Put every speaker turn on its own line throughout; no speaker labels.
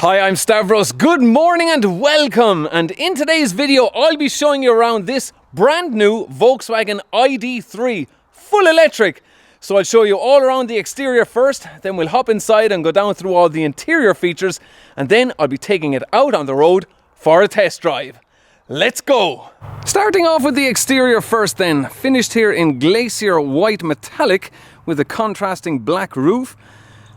Hi, I'm Stavros. Good morning and welcome. And in today's video, I'll be showing you around this brand new Volkswagen ID.3 full electric. So I'll show you all around the exterior first, then we'll hop inside and go down through all the interior features, and then I'll be taking it out on the road for a test drive. Let's go! Starting off with the exterior first then, finished here in glacier white metallic with a contrasting black roof.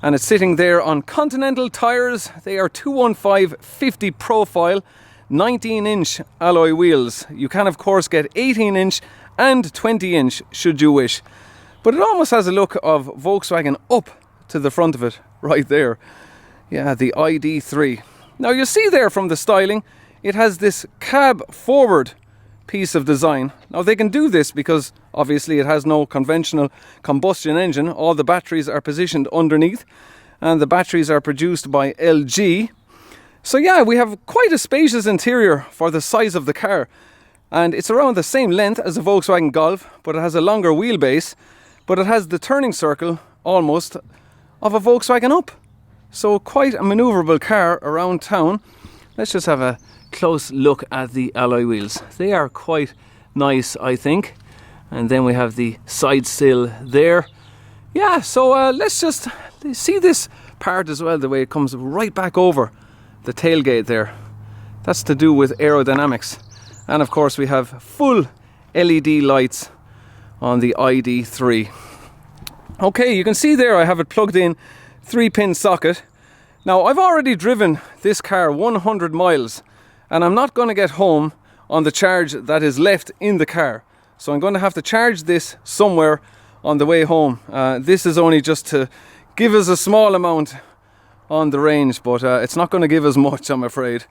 And it's sitting there on Continental tyres. They are 215 50 profile, 19-inch alloy wheels. You can of course get 18-inch and 20-inch should you wish. But it almost has a look of Volkswagen up to the front of it, right there. Yeah, the ID.3. Now you see there from the styling, it has this cab forward piece of design. Now they can do this because obviously it has no conventional combustion engine. All the batteries are positioned underneath and the batteries are produced by LG. So yeah, we have quite a spacious interior for the size of the car, and it's around the same length as a Volkswagen Golf, but it has a longer wheelbase, but it has the turning circle almost of a Volkswagen Up. So quite a maneuverable car around town. Let's just have a close look at the alloy wheels. They are quite nice, I think. And then we have the side sill there. Yeah, so let's just see this part as well, the way it comes right back over the tailgate there. That's to do with aerodynamics. And of course we have full LED lights on the ID.3. Okay, you can see there I have it plugged in 3-pin socket. Now I've already driven this car 100 miles and I'm not going to get home on the charge that is left in the car. So I'm going to have to charge this somewhere on the way home. This is only just to give us a small amount on the range, but it's not going to give us much, I'm afraid.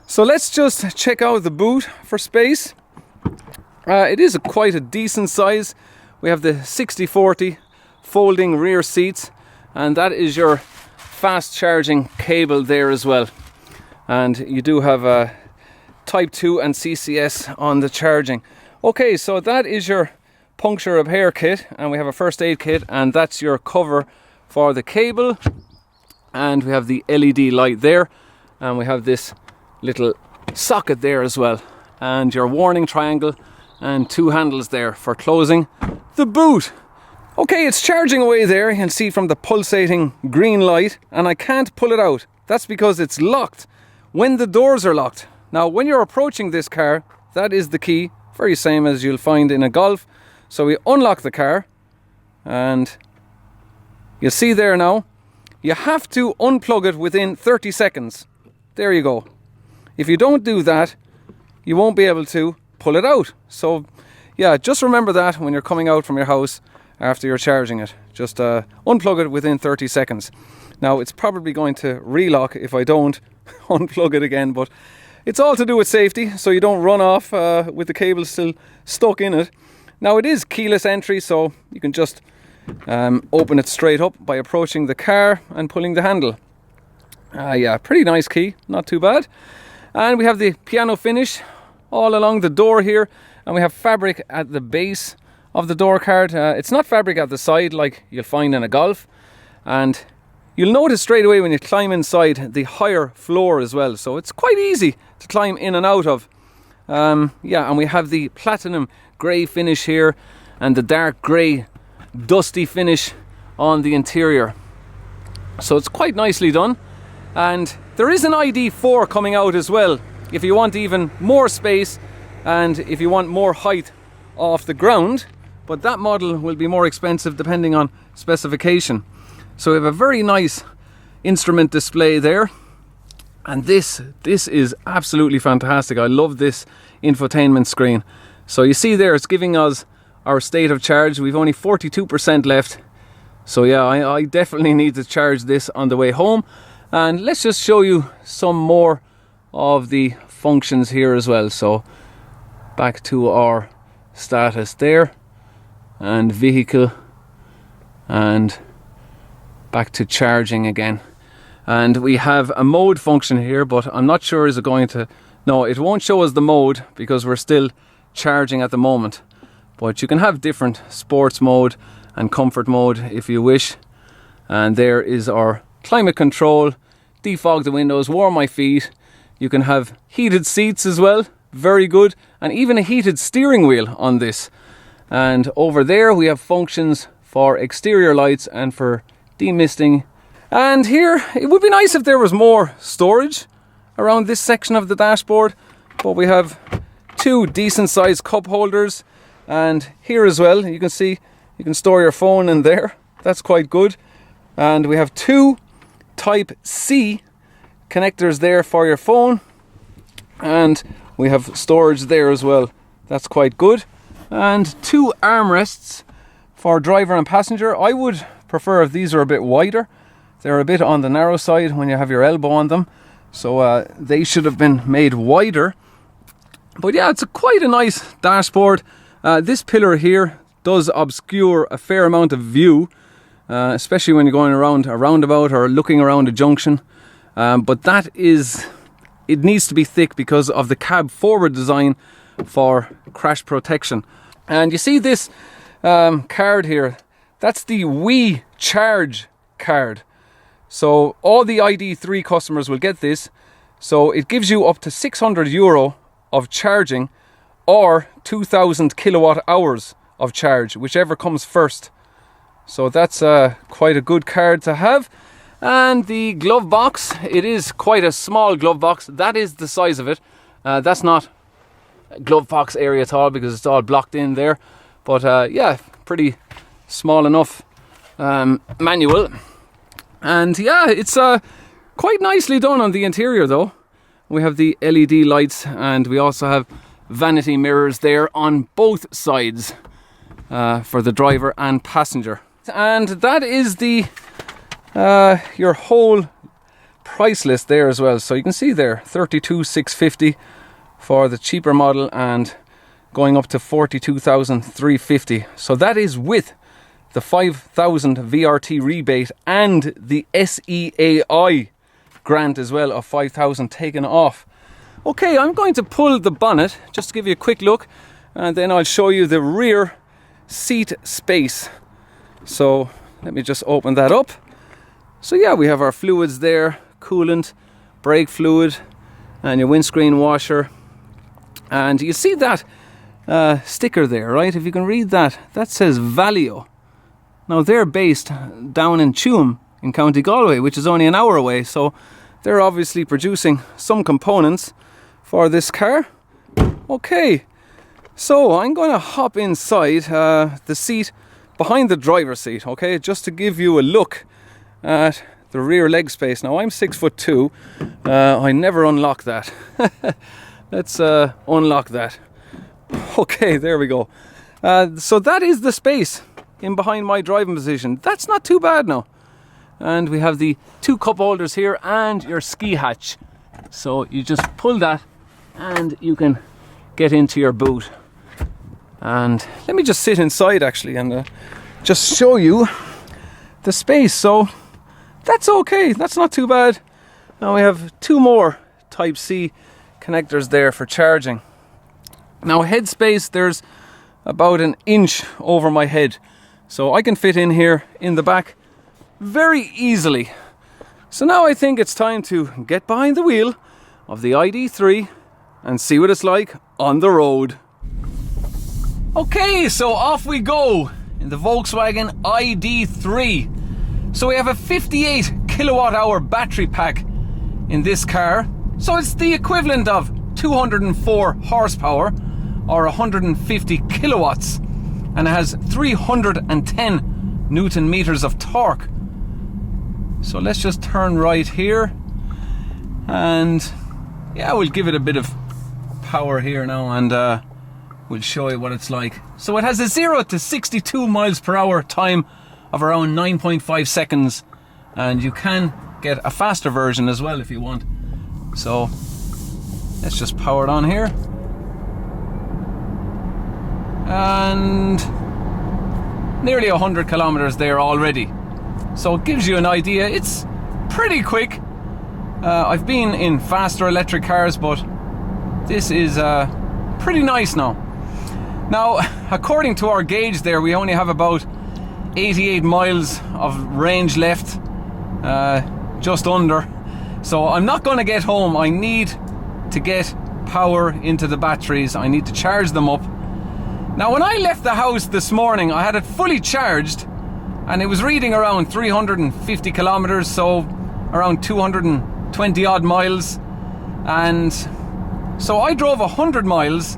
So let's just check out the boot for space. It is quite a decent size. We have the 60/40 folding rear seats, and that is your fast charging cable there as well. And you do have a Type 2 and CCS on the charging. Okay, so that is your puncture repair kit, and we have a first aid kit, and that's your cover for the cable. And we have the LED light there, and we have this little socket there as well, and your warning triangle and 2 handles there for closing the boot. Okay, it's charging away there. You can see from the pulsating green light, and I can't pull it out. That's because it's locked when the doors are locked. Now when you're approaching this car, that is the key, very same as you'll find in a Golf. So we unlock the car, and you'll see there now, you have to unplug it within 30 seconds. There you go. If you don't do that, you won't be able to pull it out. So yeah, just remember that when you're coming out from your house after you're charging it. Just unplug it within 30 seconds. Now it's probably going to relock if I don't unplug it again, but it's all to do with safety, so you don't run off with the cable still stuck in it. Now it is keyless entry, so you can just open it straight up by approaching the car and pulling the handle. Yeah, pretty nice key, not too bad. And we have the piano finish all along the door here, and we have fabric at the base of the door card. It's not fabric at the side like you'll find in a Golf, and you'll notice straight away when you climb inside the higher floor as well, so it's quite easy to climb in and out of. Yeah, and we have the platinum grey finish here and the dark grey dusty finish on the interior. So it's quite nicely done. And there is an ID.4 coming out as well, if you want even more space and if you want more height off the ground, but that model will be more expensive depending on specification. So we have a very nice instrument display there, and this is absolutely fantastic. I love this infotainment screen. So you see there, it's giving us our state of charge. We've only 42% left, so yeah, I definitely need to charge this on the way home. And let's just show you some more of the functions here as well. So back to our status there, and vehicle, and back to charging again. And we have a mode function here, but I'm not sure is it going to... No, it won't show us the mode because we're still charging at the moment. But you can have different sports mode and comfort mode if you wish. And there is our climate control, defog the windows, warm my feet. You can have heated seats as well, very good, and even a heated steering wheel on this. And over there we have functions for exterior lights and for demisting. And here, it would be nice if there was more storage around this section of the dashboard, but we have two decent sized cup holders, and here as well you can see you can store your phone in there. That's quite good. And we have two type C connectors there for your phone, and we have storage there as well. That's quite good. And two armrests for driver and passenger. I would prefer if these are a bit wider. They're a bit on the narrow side when you have your elbow on them, so they should have been made wider. But yeah, it's quite a nice dashboard. This pillar here does obscure a fair amount of view, especially when you're going around a roundabout or looking around a junction. But it needs to be thick because of the cab forward design for crash protection. And you see this card here, that's the We Charge card. So all the ID.3 customers will get this. So it gives you up to €600 of charging or 2,000 kilowatt hours of charge, whichever comes first. So that's quite a good card to have. And the glove box, it is quite a small glove box. That is the size of it. That's not a glove box area at all because it's all blocked in there. But yeah, pretty small enough manual. And yeah, it's quite nicely done on the interior though. We have the LED lights, and we also have vanity mirrors there on both sides for the driver and passenger. And that is the your whole price list there as well. So you can see there, 32,650 for the cheaper model and going up to 42,350. So that is with the 5,000 VRT rebate and the SEAI grant as well of 5,000 taken off. Okay, I'm going to pull the bonnet just to give you a quick look, and then I'll show you the rear seat space. So let me just open that up. So yeah, we have our fluids there, coolant, brake fluid, and your windscreen washer. And you see that sticker there, right? If you can read that, that says Valio. Now they're based down in Tuam in County Galway, which is only an hour away. So they're obviously producing some components for this car. Okay, so I'm going to hop inside the seat behind the driver's seat, okay, just to give you a look at the rear leg space. Now I'm 6'2". I never unlock that. Let's unlock that. Okay, there we go. So that is the space in behind my driving position. That's not too bad now. And we have the two cup holders here and your ski hatch. So you just pull that and you can get into your boot. And let me just sit inside actually and just show you the space. So that's okay, that's not too bad. Now we have two more Type C connectors there for charging. Now headspace, there's about an inch over my head. So I can fit in here in the back very easily. So now I think it's time to get behind the wheel of the ID.3 and see what it's like on the road. Okay, so off we go in the Volkswagen ID.3. So we have a 58 kilowatt hour battery pack in this car. So it's the equivalent of 204 horsepower or 150 kilowatts. And it has 310 Newton meters of torque. So let's just turn right here. And yeah, we'll give it a bit of power here now and we'll show you what it's like. So it has a 0 to 62 miles per hour time of around 9.5 seconds. And you can get a faster version as well if you want. So let's just power it on here. And nearly 100 kilometers there already. So it gives you an idea. It's pretty quick. I've been in faster electric cars, but this is pretty nice now. Now, according to our gauge there, we only have about 88 miles of range left, just under. So I'm not going to get home. I need to get power into the batteries. I need to charge them up. Now, when I left the house this morning, I had it fully charged and it was reading around 350 kilometers, so around 220 odd miles. And so I drove 100 miles,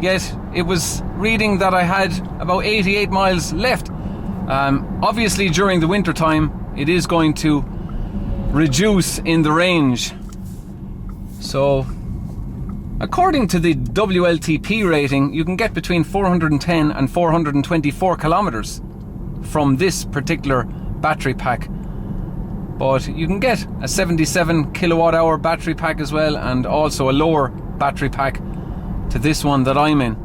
yet it was reading that I had about 88 miles left. Obviously during the winter time it is going to reduce in the range. So according to the WLTP rating, you can get between 410 and 424 kilometers from this particular battery pack. But you can get a 77 kilowatt hour battery pack as well, and also a lower battery pack to this one that I'm in.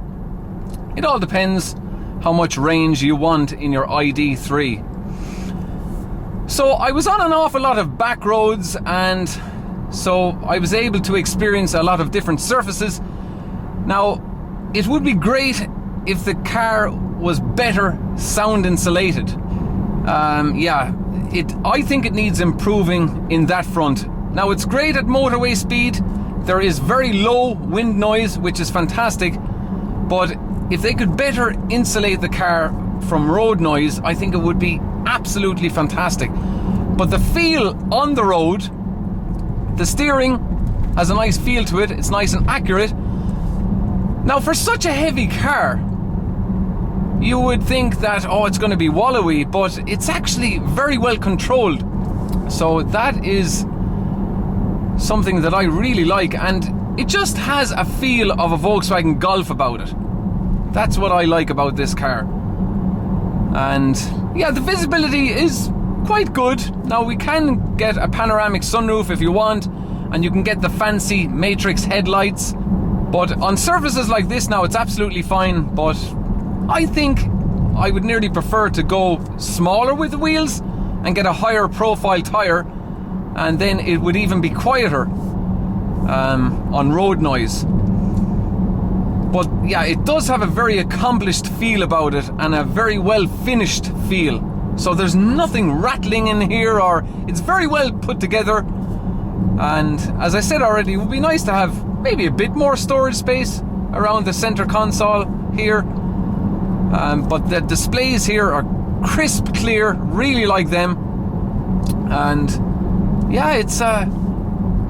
It all depends how much range you want in your ID.3. So I was on an awful lot of back roads, and so I was able to experience a lot of different surfaces. Now, it would be great if the car was better sound insulated. I think it needs improving in that front. Now, it's great at motorway speed. There is very low wind noise, which is fantastic. But if they could better insulate the car from road noise, I think it would be absolutely fantastic. But the feel on the road, the steering has a nice feel to it. It's nice and accurate. Now, for such a heavy car, you would think that, oh, it's going to be wallowy, but it's actually very well controlled. So that is something that I really like, and it just has a feel of a Volkswagen Golf about it. That's what I like about this car. And yeah, the visibility is quite good. Now, we can get a panoramic sunroof if you want, and you can get the fancy matrix headlights. But on surfaces like this now, it's absolutely fine. But I think I would nearly prefer to go smaller with the wheels and get a higher profile tyre, and then it would even be quieter on road noise. But yeah, it does have a very accomplished feel about it and a very well finished feel. So there's nothing rattling in here, or it's very well put together. And as I said already, it would be nice to have maybe a bit more storage space around the center console here. But the displays here are crisp, clear, really like them. And yeah, it's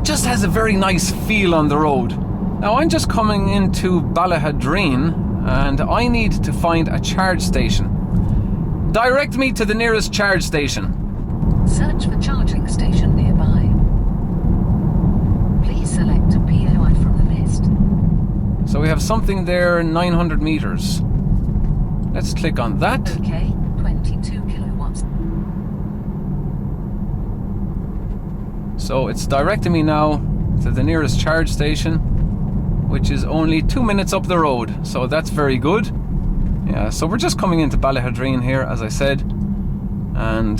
just has a very nice feel on the road. Now, I'm just coming into Ballahadreen and I need to find a charge station. Direct me to the nearest charge station.
Search for charging station nearby. Please select a POI from the list.
So we have something there, 900 meters. Let's click on that.
Okay, 22 kilowatts.
So it's directing me now to the nearest charge station, which is only 2 minutes up the road. So that's very good. Yeah, so we're just coming into Ballahadreen here, as I said, and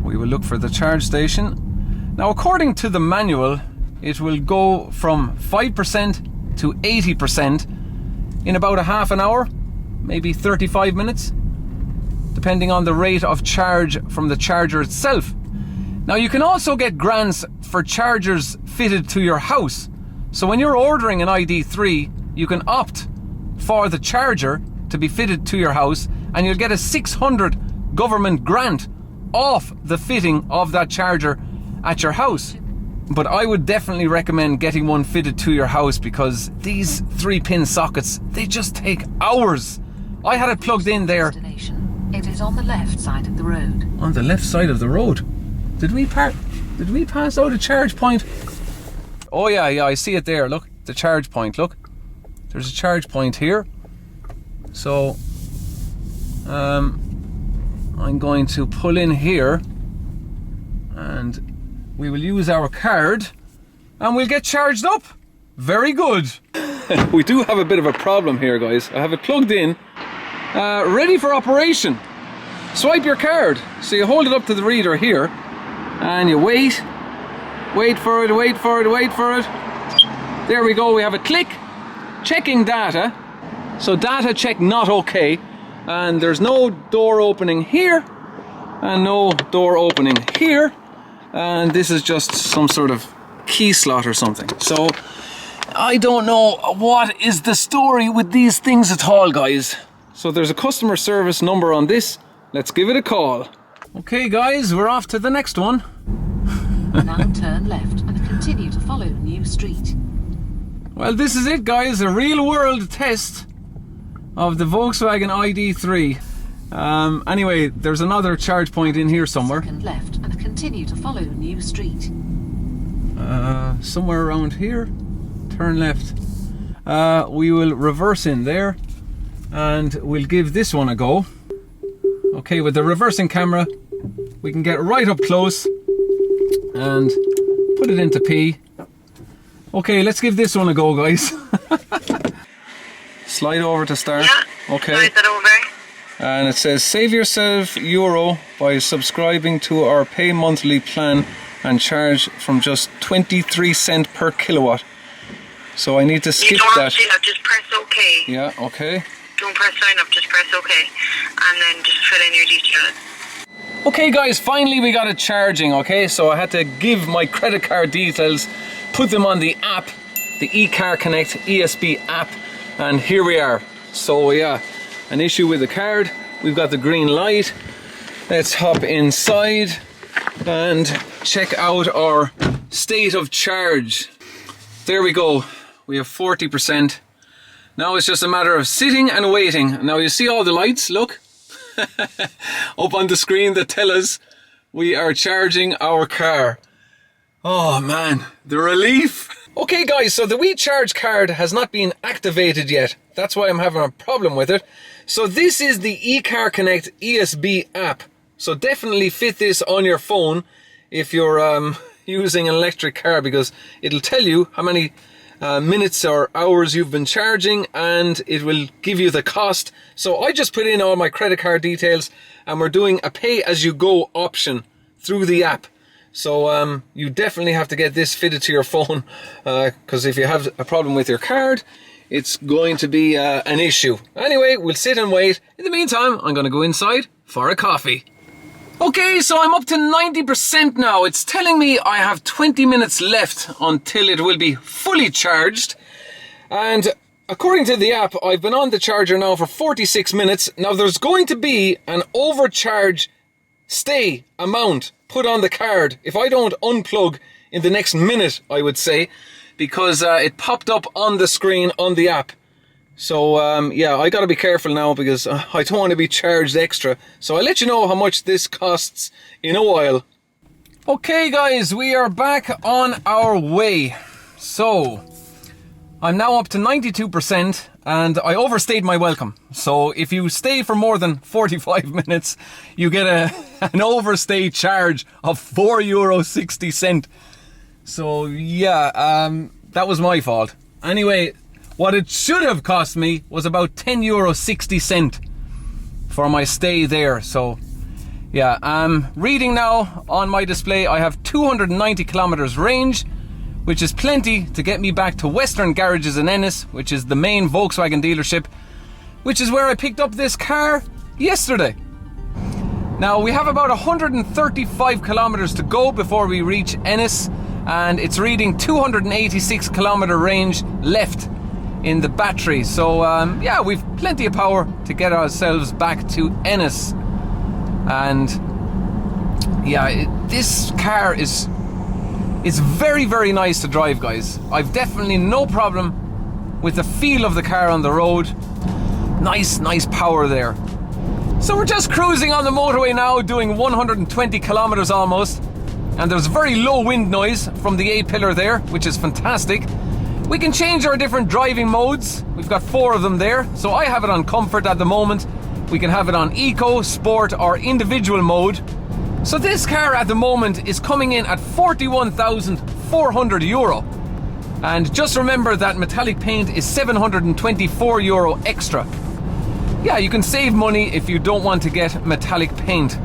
we will look for the charge station. Now, according to the manual, it will go from 5% to 80% in about a half an hour, maybe 35 minutes, depending on the rate of charge from the charger itself. Now, you can also get grants for chargers fitted to your house. So when you're ordering an ID.3, you can opt for the charger to be fitted to your house, and you'll get a 600 government grant off the fitting of that charger at your house. But I would definitely recommend getting one fitted to your house, because these 3-pin sockets, they just take hours. I had it plugged in there.
It is on the left side of the road.
On the left side of the road? Did we pass out a charge point? Oh yeah, I see it there. Look, the charge point. Look, there's a charge point here. So I'm going to pull in here, and we will use our card, and we'll get charged up. Very good. We do have a bit of a problem here, guys. I have it plugged in, ready for operation. Swipe your card. So you hold it up to the reader here, and you wait for it, wait for it. There we go, we have a click. Checking data. So data check not okay. And there's no door opening here, and no door opening here. and this is just some sort of key slot or something. So I don't know what is the story with these things at all, guys. So there's a customer service number on this. Let's give it a call. Okay guys, we're off to the next one.
Now turn left and continue to follow New Street.
Well, this is it guys, a real world test of the Volkswagen ID.3. Anyway, there's another charge point in here somewhere.
Second left and continue to follow New Street.
Somewhere around here. Turn left. We will reverse in there and we'll give this one a go. Okay, with the reversing camera we can get right up close and put it into P. Okay, let's give this one a go, guys. Slide over to start.
Yeah,
okay.
slide that over.
And it says save yourself €1 by subscribing to our pay monthly plan and charge from just 23 cents per kilowatt. So I need to skip
you don't
that.
have to do that, just press OK.
Yeah, okay.
Don't press sign up, just press OK. And then just fill in your details.
Okay guys, finally we got it charging, okay? So I had to give my credit card details, put them on the app, the eCar Connect ESB app, and here we are. So yeah, an issue with the card. We've got the green light. Let's hop inside and check out our state of charge. There we go, we have 40%. Now it's just a matter of sitting and waiting. Now you see all the lights, look. Up on the screen that tell us we are charging our car. Oh man, the relief. Okay guys, so the WeCharge card has not been activated yet. That's why I'm having a problem with it. So this is the eCar Connect ESB app. So definitely fit this on your phone if you're using an electric car, because it'll tell you how many minutes or hours you've been charging, and it will give you the cost. So I just put in all my credit card details and we're doing a pay-as-you-go option through the app. So you definitely have to get this fitted to your phone, because if you have a problem with your card, it's going to be an issue. Anyway, we'll sit and wait. In the meantime, I'm going to go inside for a coffee. Okay, so I'm up to 90% now. It's telling me I have 20 minutes left until it will be fully charged. And according to the app, I've been on the charger now for 46 minutes. Now there's going to be an overcharge stay amount put on the card if I don't unplug in the next minute, I would say, because it popped up on the screen on the app. So yeah, I gotta be careful now because I don't want to be charged extra. So I'll let you know how much this costs in a while. Okay guys, we are back on our way. So I'm now up to 92% and I overstayed my welcome. So if you stay for more than 45 minutes, you get an overstay charge of €4.60. So yeah, that was my fault. Anyway, what it should have cost me was about €10.60 for my stay there. So yeah, I'm reading now on my display I have 290 kilometers range, which is plenty to get me back to Western Garages in Ennis, which is the main Volkswagen dealership, which is where I picked up this car yesterday. Now we have about 135 kilometers to go before we reach Ennis, and it's reading 286 kilometer range left in the battery. So yeah, we've plenty of power to get ourselves back to Ennis. And yeah, this car is very, very nice to drive, guys. I've definitely no problem with the feel of the car on the road. Nice power there. So we're just cruising on the motorway now, doing 120 kilometers almost, and there's very low wind noise from the A-pillar there, which is fantastic. We can change our different driving modes. We've got 4 of them there. So I have it on comfort at the moment. We can have it on eco, sport or individual mode. So this car at the moment is coming in at €41,400. And just remember that metallic paint is €724 extra. Yeah, you can save money if you don't want to get metallic paint.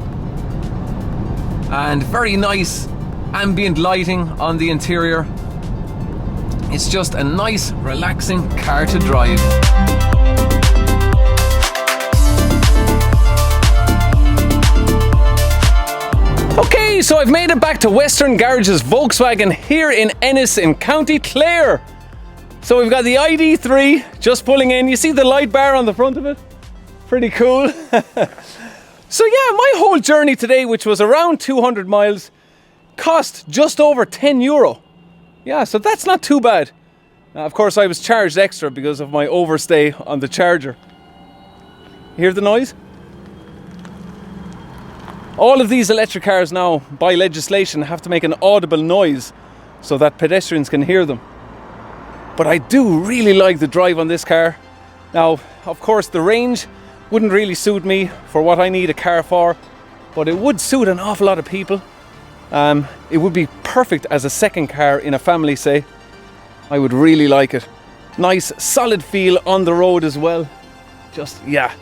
And very nice ambient lighting on the interior. It's just a nice, relaxing car to drive. Okay, so I've made it back to Western Garage's Volkswagen here in Ennis in County Clare. So we've got the ID.3 just pulling in. You see the light bar on the front of it? Pretty cool. So yeah, my whole journey today, which was around 200 miles, cost just over €10. Yeah, so that's not too bad. Of course, I was charged extra because of my overstay on the charger. Hear the noise? All of these electric cars now, by legislation, have to make an audible noise so that pedestrians can hear them. But I do really like the drive on this car. Now, of course, the range wouldn't really suit me for what I need a car for, but it would suit an awful lot of people. It would be perfect as a second car in a family, say. I would really like it. Nice, solid feel on the road as well. Just, yeah.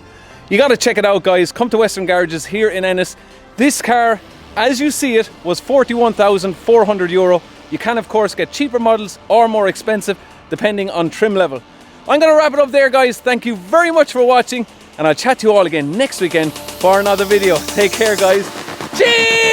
You got to check it out, guys. Come to Western Garages here in Ennis. This car, as you see it, was €41,400. You can, of course, get cheaper models or more expensive, depending on trim level. I'm going to wrap it up there, guys. Thank you very much for watching, and I'll chat to you all again next weekend for another video. Take care, guys. Cheers!